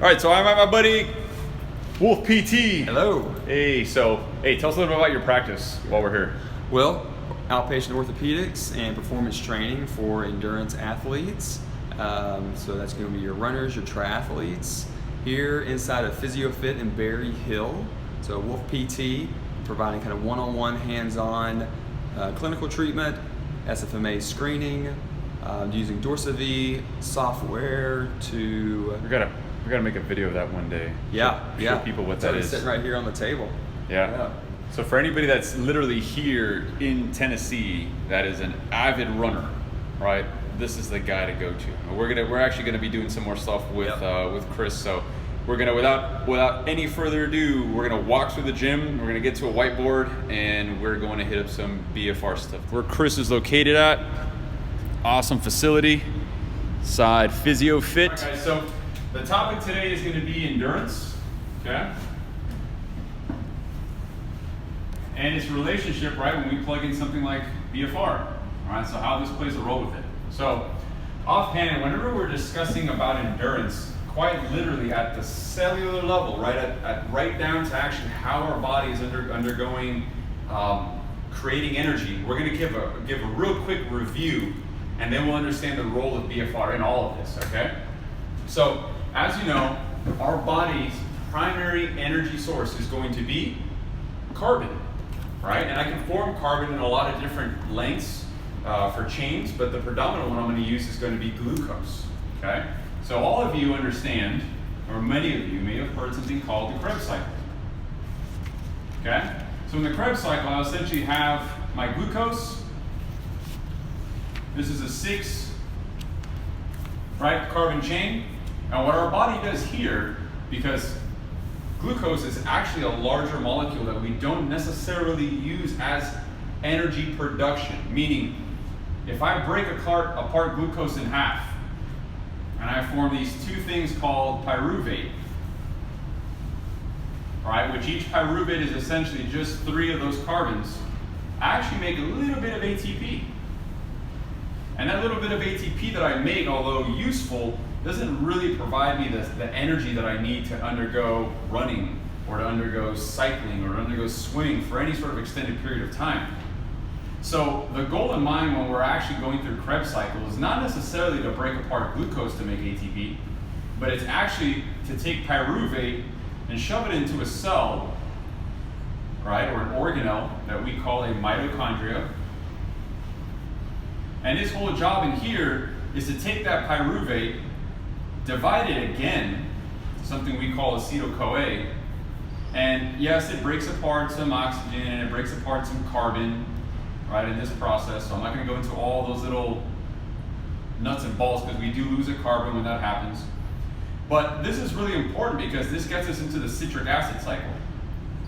All right, so I'm at my buddy WolfePT. Hello. Hey, tell us a little bit about your practice while we're here. Well, outpatient orthopedics and performance training for endurance athletes. So that's going to be your runners, your triathletes. Here inside of PhysioFit in Berry Hill. So WolfePT, providing kind of one-on-one, hands-on clinical treatment, SFMA screening, using DorsaV software to... We gotta make a video of that one day. Show people what it's that is. Sitting right here on the table. Yeah. So for anybody that's literally here in Tennessee, that is an avid runner, right? This is the guy to go to. We're actually gonna be doing some more stuff with Chris. So we're gonna, without any further ado, we're gonna walk through the gym. We're gonna get to a whiteboard and we're going to hit up some BFR stuff. Where Chris is located at, awesome facility, side PhysioFit. All right, so the topic today is gonna be endurance, okay? And its relationship, right, when we plug in something like BFR, all right, so how this plays a role with it. So offhand, whenever we're discussing about endurance, quite literally at the cellular level, right down to actually how our body is undergoing, creating energy, we're gonna give a real quick review, and then we'll understand the role of BFR in all of this, okay? So, as you know, our body's primary energy source is going to be carbon, right? And I can form carbon in a lot of different lengths for chains, but the predominant one I'm going to use is going to be glucose, okay? So all of you understand, or many of you may have heard something called the Krebs cycle, okay? So in the Krebs cycle, I essentially have my glucose. This is a 6, right, carbon chain. And what our body does here, because glucose is actually a larger molecule that we don't necessarily use as energy production, meaning if I break apart glucose in half and I form these two things called pyruvate, right, which each pyruvate is essentially just 3 of those carbons, I actually make a little bit of ATP. And that little bit of ATP that I make, although useful, doesn't really provide me the energy that I need to undergo running or to undergo cycling or to undergo swimming for any sort of extended period of time. So the goal in mind when we're actually going through Krebs cycle is not necessarily to break apart glucose to make ATP, but it's actually to take pyruvate and shove it into a cell, right, or an organelle that we call a mitochondria. And its whole job in here is to take that pyruvate, divide it again, something we call acetyl-CoA, and yes, it breaks apart some oxygen and it breaks apart some carbon, right, in this process. So I'm not going to go into all those little nuts and bolts because we do lose a carbon when that happens. But this is really important because this gets us into the citric acid cycle.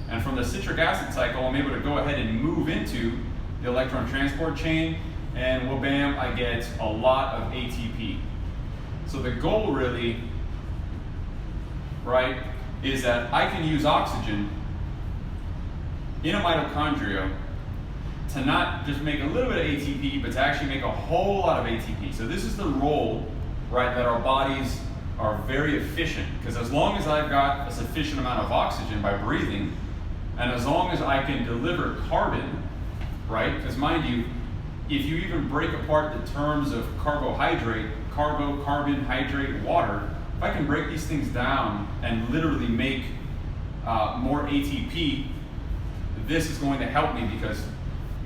And from the citric acid cycle, I'm able to go ahead and move into the electron transport chain, and well, bam, I get a lot of ATP. So the goal really, right, is that I can use oxygen in a mitochondria to not just make a little bit of ATP, but to actually make a whole lot of ATP. So this is the role, right, that our bodies are very efficient, because as long as I've got a sufficient amount of oxygen by breathing, and as long as I can deliver carbon, right, because mind you, if you even break apart the terms of carbohydrate, carbon, hydrate, water, if I can break these things down and literally make more ATP, this is going to help me because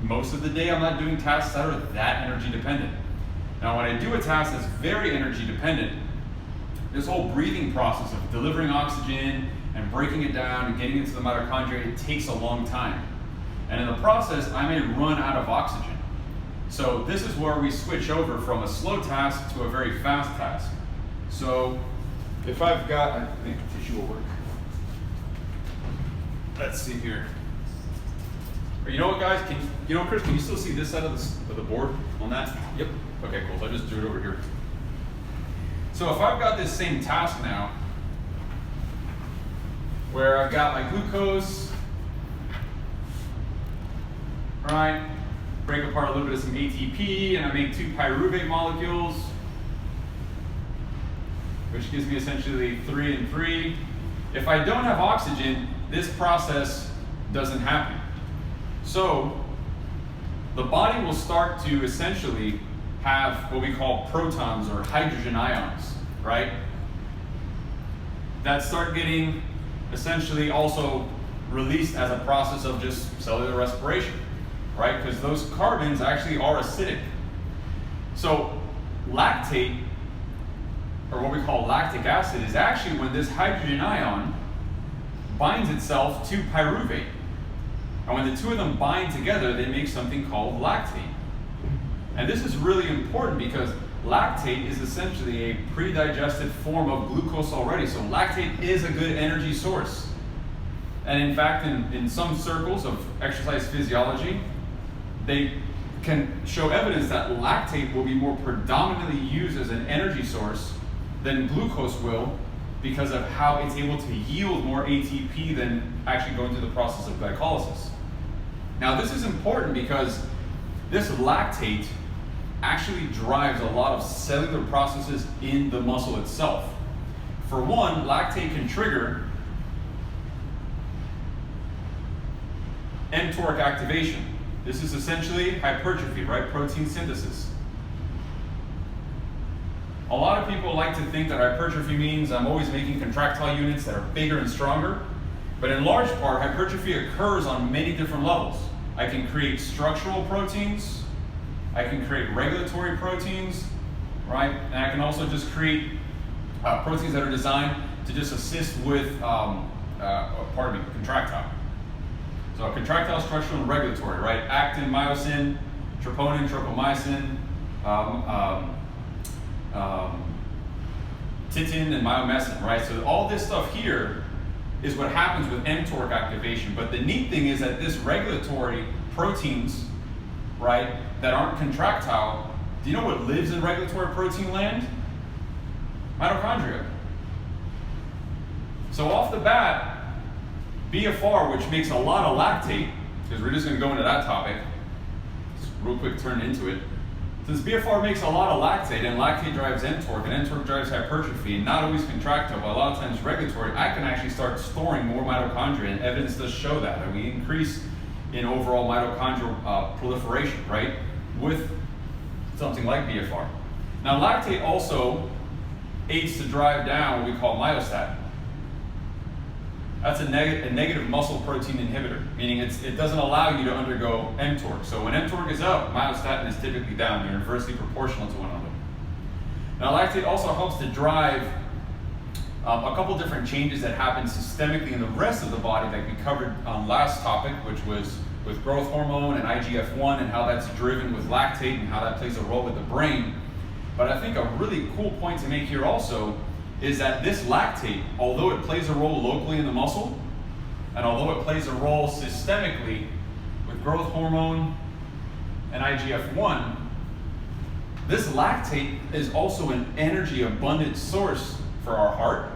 most of the day I'm not doing tasks that are that energy dependent. Now when I do a task that's very energy dependent, this whole breathing process of delivering oxygen and breaking it down and getting into the mitochondria, it takes a long time. And in the process, I may run out of oxygen. So this is where we switch over from a slow task to a very fast task. So if I've got, I think tissue will work. Let's see here. You know what, guys? Chris, can you still see this side of the board on that? Yep. Okay, cool. So I just drew it over here. So if I've got this same task now, where I've got my glucose, right? Break apart a little bit of some ATP, and I make 2 pyruvate molecules. which gives me essentially 3 and 3. If I don't have oxygen, this process doesn't happen. So the body will start to essentially have what we call protons or hydrogen ions, right? That start getting essentially also released as a process of just cellular respiration, right? Because those carbons actually are acidic. So lactate, or what we call lactic acid, is actually when this hydrogen ion binds itself to pyruvate. And when the two of them bind together, they make something called lactate. And this is really important because lactate is essentially a pre-digested form of glucose already. So lactate is a good energy source. And in fact, in some circles of exercise physiology, they can show evidence that lactate will be more predominantly used as an energy source than glucose will, because of how it's able to yield more ATP than actually going through the process of glycolysis. Now this is important because this lactate actually drives a lot of cellular processes in the muscle itself. For one, lactate can trigger mTORC activation. This is essentially hypertrophy, right? Protein synthesis. A lot of people like to think that hypertrophy means I'm always making contractile units that are bigger and stronger, but in large part, hypertrophy occurs on many different levels. I can create structural proteins, I can create regulatory proteins, right? And I can also just create proteins that are designed to just assist with, contractile. So contractile, structural, and regulatory, right? Actin, myosin, troponin, tropomyosin, titin, and myomessin, right? So all this stuff here is what happens with mTORC activation. But the neat thing is that this regulatory proteins, right, that aren't contractile, do you know what lives in regulatory protein land? Mitochondria. So off the bat, BFR, which makes a lot of lactate, because we're just going to go into that topic, just real quick turn into it. Since BFR makes a lot of lactate, and lactate drives mTORC, and mTORC drives hypertrophy, and not always contractile, but a lot of times regulatory, I can actually start storing more mitochondria, and evidence does show that. And we increase in overall mitochondrial proliferation, right, with something like BFR. Now lactate also aids to drive down what we call myostatin. That's a negative muscle protein inhibitor, meaning it doesn't allow you to undergo mTORC. So when mTORC is up, myostatin is typically down. They're inversely proportional to one another. Now lactate also helps to drive a couple different changes that happen systemically in the rest of the body, like we covered on last topic, which was with growth hormone and IGF-1 and how that's driven with lactate and how that plays a role with the brain. But I think a really cool point to make here also is that this lactate, although it plays a role locally in the muscle, and although it plays a role systemically with growth hormone and IGF-1, this lactate is also an energy abundant source for our heart,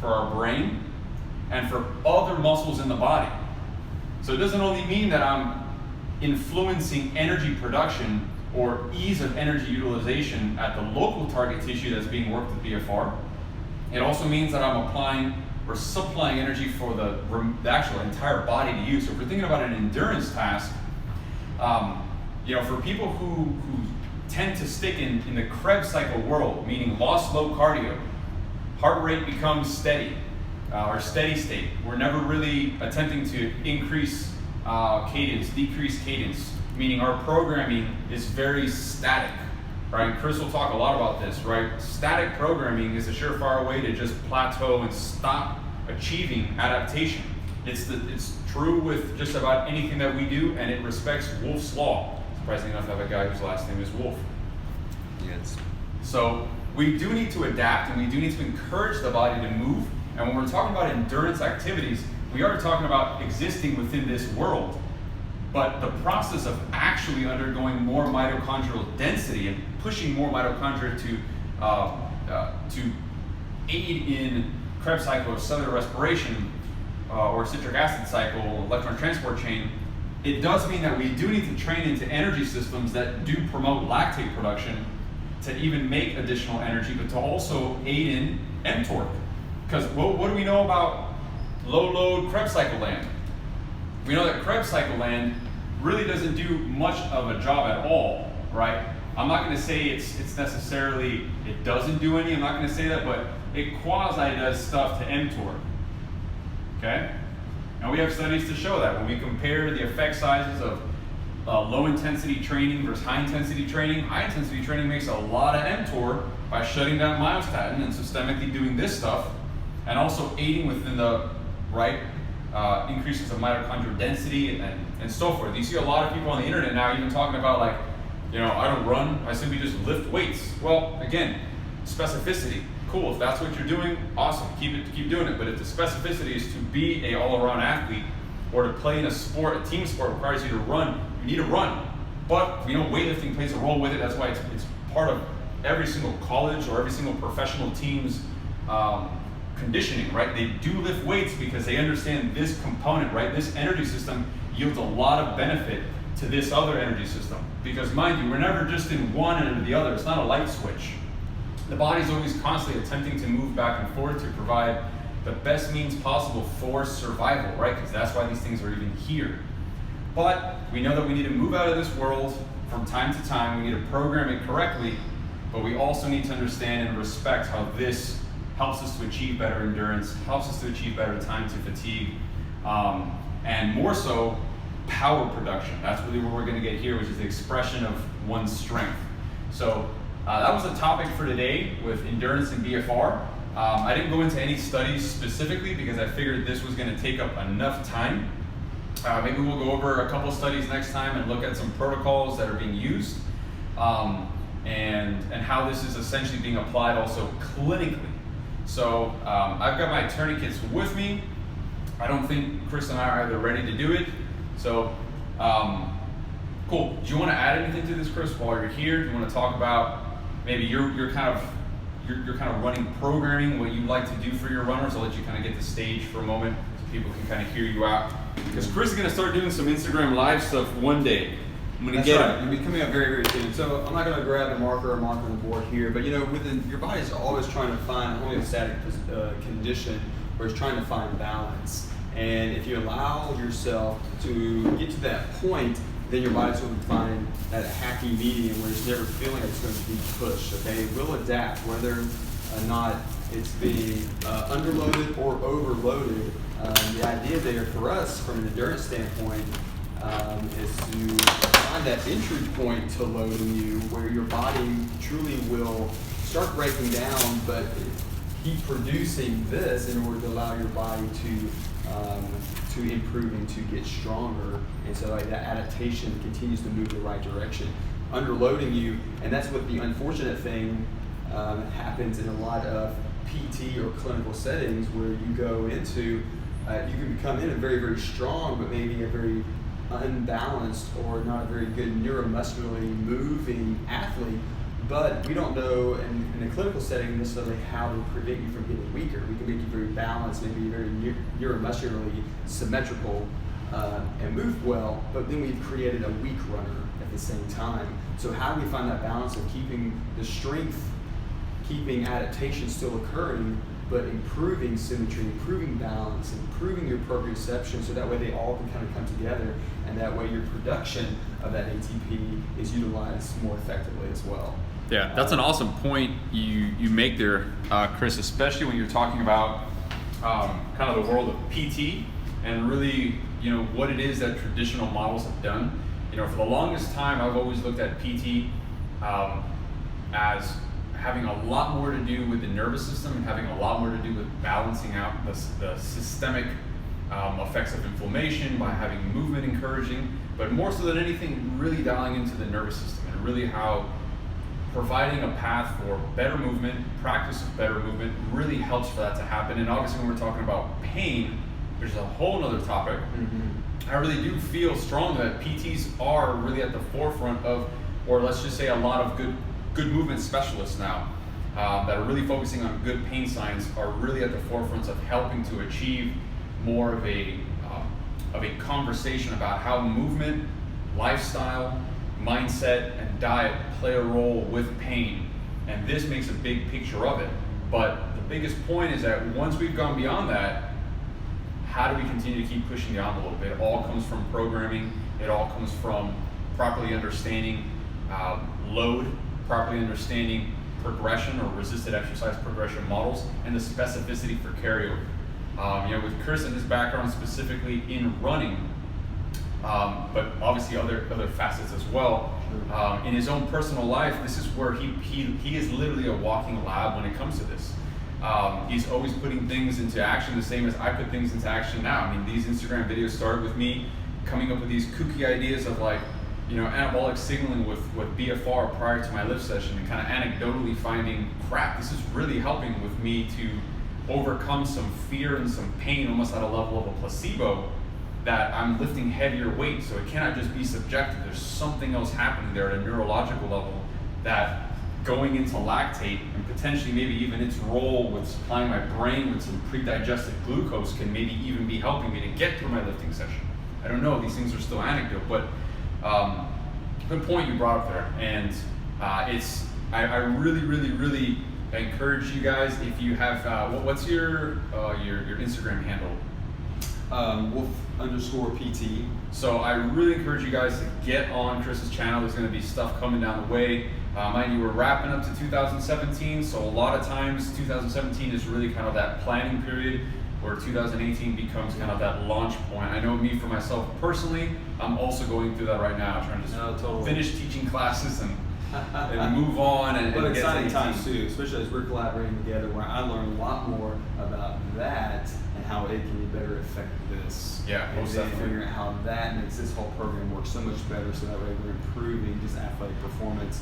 for our brain, and for other muscles in the body. So it doesn't only mean that I'm influencing energy production or ease of energy utilization at the local target tissue that's being worked with BFR. It also means that I'm applying or supplying energy for the actual entire body to use. So if we're thinking about an endurance task, for people who tend to stick in the Krebs cycle world, meaning low slow cardio, heart rate becomes steady, or steady state. We're never really attempting to increase cadence, decrease cadence, meaning our programming is very static, right? Chris will talk a lot about this, right? Static programming is a surefire way to just plateau and stop achieving adaptation. It's true with just about anything that we do, and it respects Wolfe's law. Surprisingly enough, I have a guy whose last name is Wolfe. Yes. So we do need to adapt, and we do need to encourage the body to move. And when we're talking about endurance activities, we are talking about existing within this world. But the process of actually undergoing more mitochondrial density and pushing more mitochondria to aid in Krebs cycle or cellular respiration or citric acid cycle, electron transport chain, it does mean that we do need to train into energy systems that do promote lactate production to even make additional energy, but to also aid in mTOR. Because what do we know about low load Krebs cycle land? We know that Krebs cycle land really doesn't do much of a job at all, right? I'm not going to say it's necessarily, it doesn't do any, I'm not going to say that, but it quasi does stuff to mTOR, okay? And we have studies to show that when we compare the effect sizes of low intensity training versus high intensity training makes a lot of mTOR by shutting down myostatin and systemically doing this stuff, and also aiding within the right increases of mitochondrial density and so forth. You see a lot of people on the internet now even talking about like, you know, I don't run, I simply just lift weights. Well, again, specificity. Cool, if that's what you're doing, awesome, keep doing it. But if the specificity is to be a all-around athlete or to play in a sport, a team sport requires you to run, you need to run. But we know weightlifting plays a role with it. That's why it's part of every single college or every single professional team's conditioning, right? They do lift weights because they understand this component, right? This energy system yields a lot of benefit to this other energy system. Because mind you, we're never just in one end or the other. It's not a light switch. The body's always constantly attempting to move back and forth to provide the best means possible for survival, right? Because that's why these things are even here. But we know that we need to move out of this world from time to time. We need to program it correctly, but we also need to understand and respect how this helps us to achieve better endurance, helps us to achieve better time to fatigue, and more so, power production. That's really where we're going to get here, which is the expression of one's strength. So that was the topic for today with endurance and BFR. I didn't go into any studies specifically because I figured this was going to take up enough time. Maybe we'll go over a couple studies next time and look at some protocols that are being used and how this is essentially being applied also clinically. So I've got my tourniquets with me. I don't think Chris and I are either ready to do it. So, cool. Do you want to add anything to this, Chris, while you're here? Do you want to talk about maybe you're kind of running programming, what you like to do for your runners? I'll let you kind of get the stage for a moment so people can kind of hear you out. Because Chris is going to start doing some Instagram live stuff one day. I'm going to get right. You'll be coming up very, very soon. So I'm not going to grab a marker on the board here, but you know, your body's always trying to find homeostatic condition, where it's trying to find balance. And if you allow yourself to get to that point, then your body's going to find that happy medium where it's never feeling like it's going to be pushed. Okay, it will adapt whether or not it's being underloaded or overloaded. The idea there for us, from an endurance standpoint, is to find that entry point to loading you, where your body truly will start breaking down, but keep producing this in order to allow your body to improve and to get stronger. And so like that adaptation continues to move in the right direction. Underloading you, and that's what the unfortunate thing happens in a lot of PT or clinical settings, where you go into, you can come in very, very strong, but maybe a very unbalanced or not a very good neuromuscularly moving athlete. But we don't know in a clinical setting necessarily how to prevent you from getting weaker. We can make you very balanced, maybe very neuromuscularly symmetrical and move well, but then we've created a weak runner at the same time. So how do we find that balance of keeping the strength, keeping adaptation still occurring, but improving symmetry, improving balance, improving your proprioception, so that way they all can kind of come together, and that way your production of that ATP is utilized more effectively as well. Yeah, that's an awesome point you make there, Chris, especially when you're talking about kind of the world of PT and really, you know, what it is that traditional models have done. You know, for the longest time, I've always looked at PT as having a lot more to do with the nervous system and having a lot more to do with balancing out the systemic effects of inflammation by having movement encouraging, but more so than anything, really dialing into the nervous system and really how providing a path for better movement, practice of better movement, really helps for that to happen. And obviously when we're talking about pain, which is a whole nother topic, I really do feel strongly that PTs are really at the forefront of, or let's just say a lot of good movement specialists now that are really focusing on good pain science are really at the forefront of helping to achieve more of a conversation about how movement, lifestyle, mindset, and diet play a role with pain And this makes a big picture of it. But the biggest point is that once we've gone beyond that, how do we continue to keep pushing the envelope? It all comes from programming. It all comes from properly understanding load, properly understanding progression or resisted exercise progression models, and the specificity for carryover. With Chris and his background specifically in running, but obviously other facets as well. In his own personal life, this is where he is literally a walking lab when it comes to this. He's always putting things into action the same as I put things into action now. I mean, these Instagram videos started with me coming up with these kooky ideas of like, anabolic signaling with BFR prior to my lift session, and kind of anecdotally finding, crap, this is really helping with me to overcome some fear and some pain almost at a level of a placebo, that I'm lifting heavier weight. So it cannot just be subjective. There's something else happening there at a neurological level, that going into lactate and potentially maybe even its role with supplying my brain with some pre-digested glucose can maybe even be helping me to get through my lifting session. I don't know, these things are still anecdote, but good point you brought up there. And I really encourage you guys, if you have, what's your Instagram handle? Wolf_PT. So I really encourage you guys to get on Chris's channel. There's going to be stuff coming down the way. Mind you, we're wrapping up to 2017, so a lot of times 2017 is really kind of that planning period, where 2018 becomes kind of that launch point. I know me, for myself personally, I'm also going through that right now, trying to just finish teaching classes and move on. But and exciting get times too, especially as we're collaborating together, where I learn a lot more about that and how it can be better affect this. Yeah, and most then definitely. figuring out how that makes this whole program work so much better, so that way we're improving just athletic performance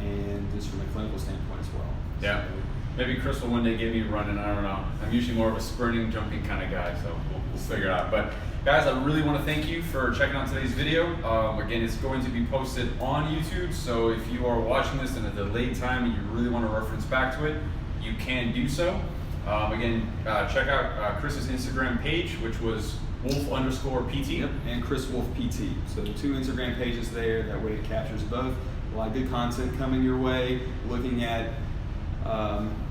and just from a clinical standpoint as well. Yeah. So, maybe Chris will one day get me running, I don't know. I'm usually more of a sprinting, jumping kind of guy, so we'll figure it out. But guys, I really want to thank you for checking out today's video. Again, it's going to be posted on YouTube, so if you are watching this in a delayed time and you really want to reference back to it, you can do so. Again, check out Chris's Instagram page, which was Wolfe_PT. Yep, and Chris WolfePT. So the two Instagram pages there, that way it captures both. A lot of good content coming your way, looking at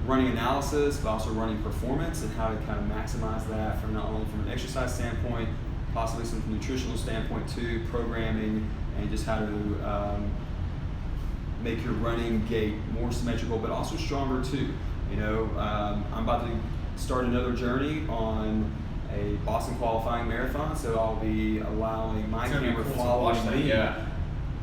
running analysis, but also running performance and how to kind of maximize that from not only from an exercise standpoint, possibly some nutritional standpoint too, programming, and just how to make your running gait more symmetrical, but also stronger too. I'm about to start another journey on a Boston qualifying marathon, so I'll be allowing my camera following me,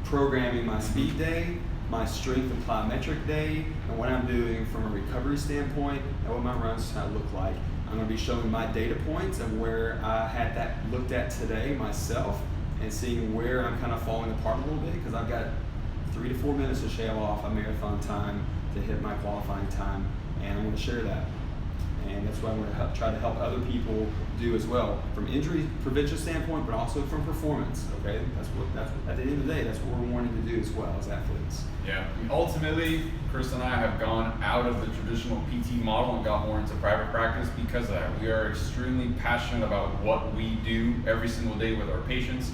programming my speed day, my strength and plyometric day, and what I'm doing from a recovery standpoint, and what my runs kind of look like. I'm going to be showing my data points of where I had that looked at today myself, and seeing where I'm kind of falling apart a little bit, because I've got 3 to 4 minutes to shave off a marathon time to hit my qualifying time, and I'm going to share that. And that's what I'm going to try to help other people do as well, from injury prevention standpoint, but also from performance. Okay, that's at the end of the day, that's what we're wanting to do as well as athletes. Yeah. Ultimately, Chris and I have gone out of the traditional PT model and got more into private practice because of that. We are extremely passionate about what we do every single day with our patients.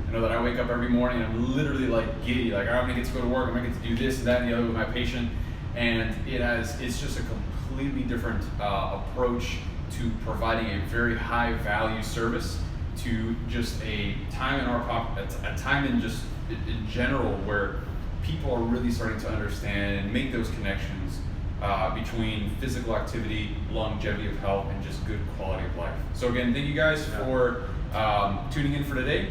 I know that I wake up every morning and I'm literally like giddy, like I'm gonna get to go to work, I'm gonna get to do this and that and the other with my patient, and it's just a completely different approach to providing a very high value service to just a time in a time in just in general where people are really starting to understand and make those connections between physical activity, longevity of health, and just good quality of life. So again, thank you guys for tuning in for today.